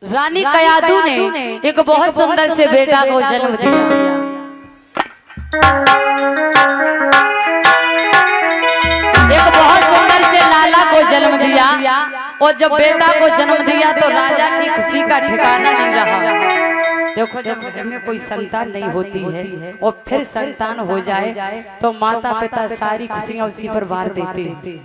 रानी कयादू ने एक बहुत सुंदर से बेटा को जन्म दिया। एक बहुत सुंदर से लाला को जन्म दिया और जब बेटा को जन्म दिया तो राजा की खुशी का ठिकाना नहीं रहा। देखो जब घर में कोई संतान नहीं होती है और फिर संतान हो जाए तो माता पिता सारी खुशियां उसी पर वार देते हैं,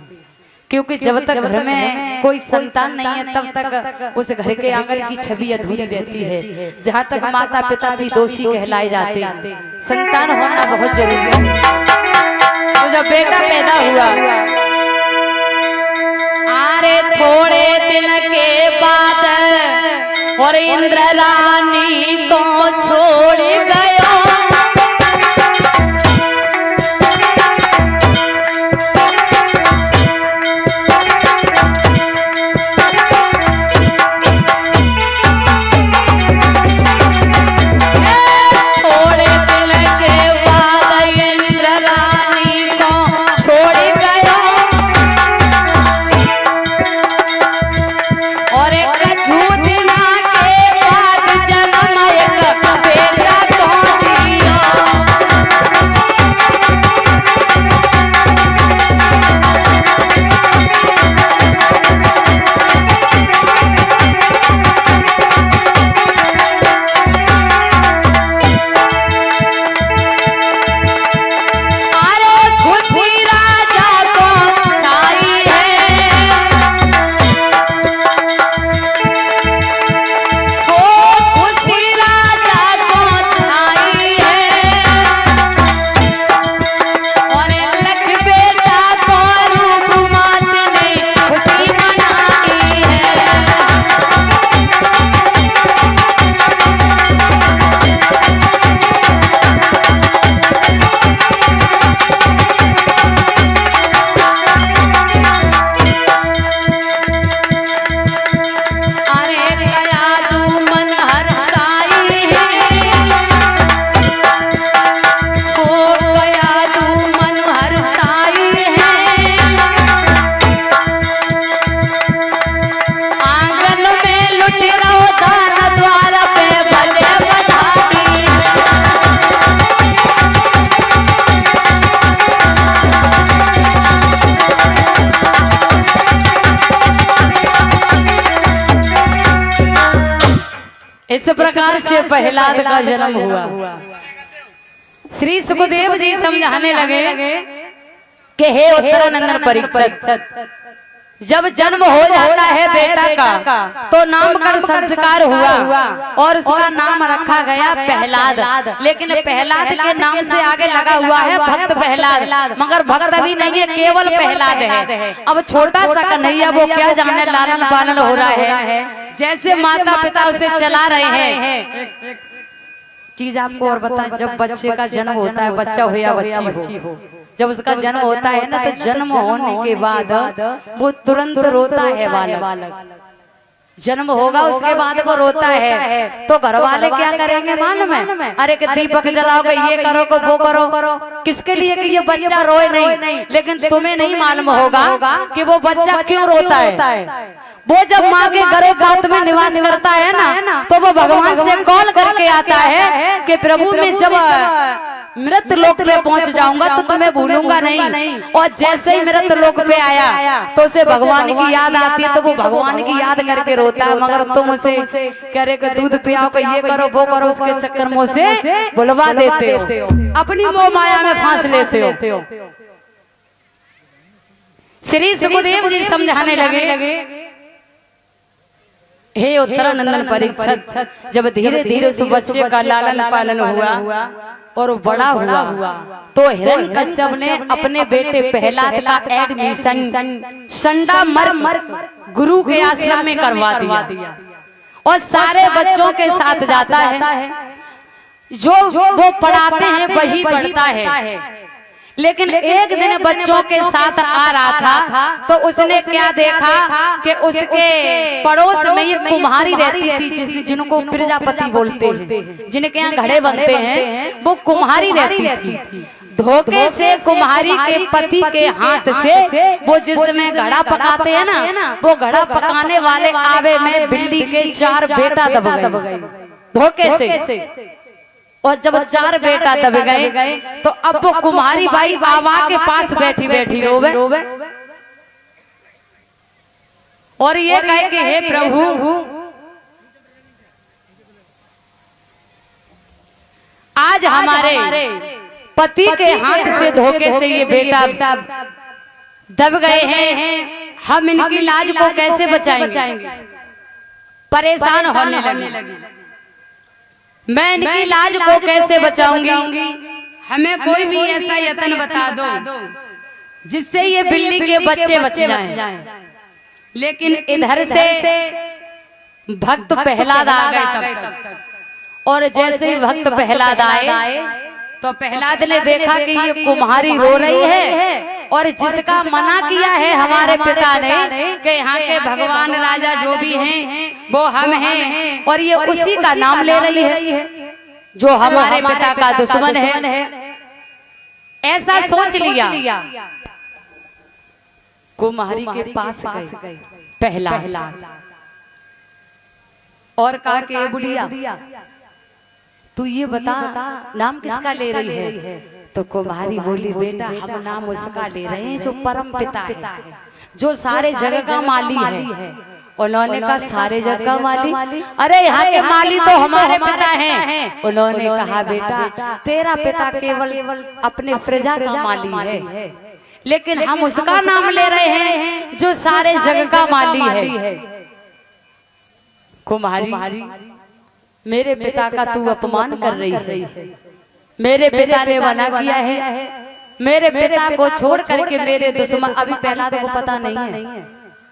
क्योंकि जब तक घर में कोई संतान नहीं है तब तक उस घर के आंगन की छवि अधूरी रहती है। जहाँ तक माता पिता भी दोषी कहलाए जाते हैं, संतान होना बहुत जरूरी है। तो जब बेटा पैदा हुआ, अरे थोड़े दिन के बाद और इंद्र रानी को छोड़ गया। इस प्रकार से प्रहलाद का जन्म हुआ। श्री सुखदेव जी समझाने लगे कि हे उत्तरानंदन परीक्षित, जब जन्म हो जाता है बेटा का तो नामकरण संस्कार हुआ और उसका नाम रखा गया प्रहलाद। लेकिन प्रहलाद के नाम से आगे लगा हुआ है भक्त प्रहलाद, मगर भक्त भी नहीं है, केवल प्रहलाद है। अब छोटा सा कन्हैया वो क्या जाने लालन पालन हो रहा है, जैसे माता पिता उसे चला रहे हैं। चीज आपको और बताएं, जब बच्चे का जन्म होता है, बच्चा हो या बच्ची हो, जब उसका जन्म होता है ना तो जन्म होने के बाद वो तुरंत रोता है बालक। जन्म होगा उसके बाद वो रोता है तो घर वाले क्या करेंगे मालूम है? अरे कि दीपक जलाओगे, ये करो को वो करो, किसके लिए कि ये बच्चा रोए नहीं। लेकिन तुम्हें नहीं मालूम होगा कि वो बच्चा क्यों रोता है। वो जब माँ के गर्भपात में निवास करता है ना तो वो भगवान से कॉल करके आता है कि प्रभु मैं जब मृत लोक पे पहुंच जाऊंगा तो तुम्हें भूलूंगा नहीं। और जैसे ही मृत लोक पे आया तो उसे भगवान की याद आती है, तो वो भगवान की याद करके रोता है। मगर तुम उसे कह रहे दूध पियाओ, ये करो वो करो, उसके चक्कर में उसे बुलवा देते हो, अपनी मोह माया में फांस लेते हो। श्री सुखदेव जी समझाने लगे, हे उत्तरानंदन परीक्षित, जब धीरे धीरे उस बच्चे का लालन पालन हुआ और बड़ा हुआ तो हिरण्यकश्यप ने अपने बेटे प्रहलाद का एडमिशन संडामर्क गुरु के आश्रम में करवा दिया और सारे बच्चों के साथ जाता है, जो वो पढ़ाते हैं वही पढ़ता है। लेकिन एक दिन बच्चों के साथ आ रहा था तो उसने क्या देखा कि उसके पड़ोस में ये कुम्हारी रहती थी, जिनको प्रजापति बोलते हैं, जिनके यहाँ घड़े बनते हैं, वो कुम्हारी रहती थी। धोखे से कुम्हारी के पति के हाथ से वो जिसमें घड़ा पकाते हैं ना, वो घड़ा पकाने वाले आवे में बिल्ली के 4 बेटा दब गए धोखे से। और जब 4 बेटा दब गए तो अब वो कुम्हारी बाई आवा के पास बैठी बैठी रोवे और ये कहे कि हे प्रभु, आज हमारे पति के हाथ से धोखे से ये बेटा दब गए हैं, हम इनकी लाज को कैसे बचाएंगे? परेशान होने लगी, मैं इनकी लाज को कैसे बचाऊंगी? हमें कोई भी ऐसा यत्न बता दो जिससे ये बिल्ली के बच्चे बच जाएं। लेकिन इधर से भक्त प्रहलाद आ गए तब, और जैसे ही भक्त प्रहलाद आए तो प्रहलाद ने देखा कि ये कुम्हारी रो रही है और जिसका मना किया है हमारे पिता ने कि यहाँ के भगवान राजा जो भी हैं वो हम हैं, और ये उसी का नाम ले रही है जो हमारे पिता का दुश्मन है। ऐसा सोच लिया, कुम्हारी के पास गए प्रहलाद और कहा कि बुढ़िया तू ये बता नाम किसका ले रही है? तो कुम्हारी बोली बेटा हम नाम उसका ले रहे हैं जो परम पिता है, जो सारे जगह का माली है। उन्होंने कहा सारे जगह का माली? अरे यहाँ के माली तो हमारे पिता हैं। उन्होंने कहा बेटा तेरा पिता केवल अपने प्रजा का माली है, लेकिन हम उसका नाम ले रहे हैं जो सारे जगह का माली है। कुम्हारी मेरे पिता का तू अपमान कर रही है, मेरे पिता ने मना किया है, मेरे पिता को छोड़ करके मेरे दुश्मन, अभी प्रहलाद को पता नहीं है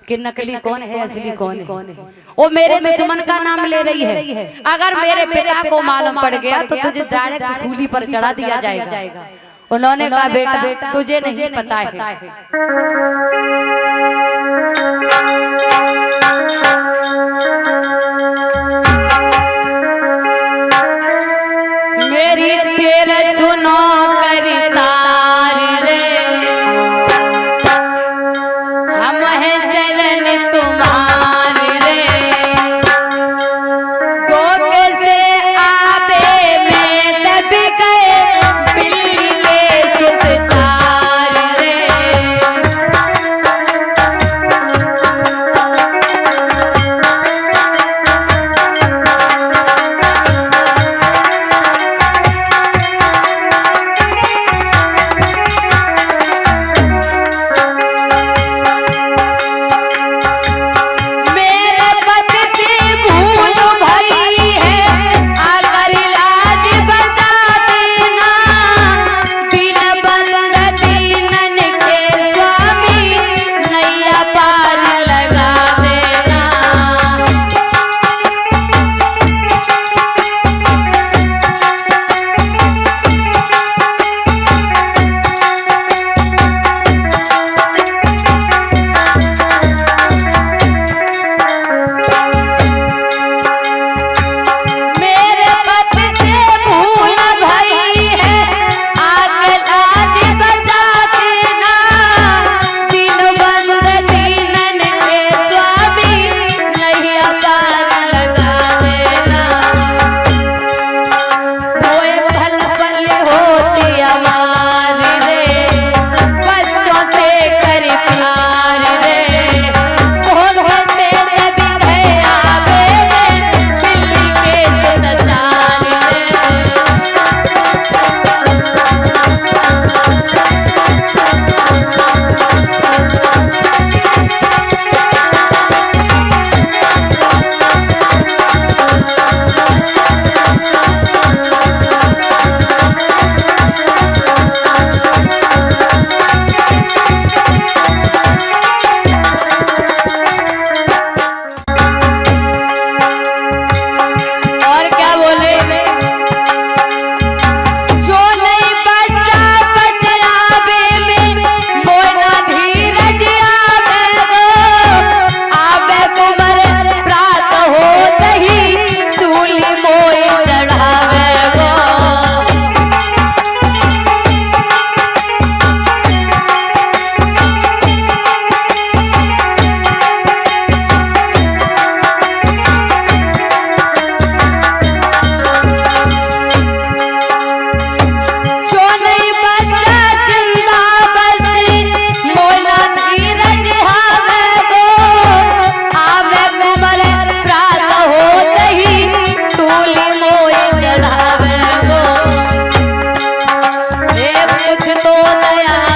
कि नकली कौन है असली कौन है, वो मेरे दुश्मन का नाम ले रही है। अगर मेरे पिता को मालूम पड़ गया तो तुझे डायरेक्ट सूली पर चढ़ा दिया जाएगा। उन्होंने कहा बेटा तुझे नहीं पता है, मेरी तेरे सुनो करतार रे, हम हैं शरण तुम्हारे रे, धोखे से आबे में दब गए बिल्ली के सुचार रे। कुछ तो दया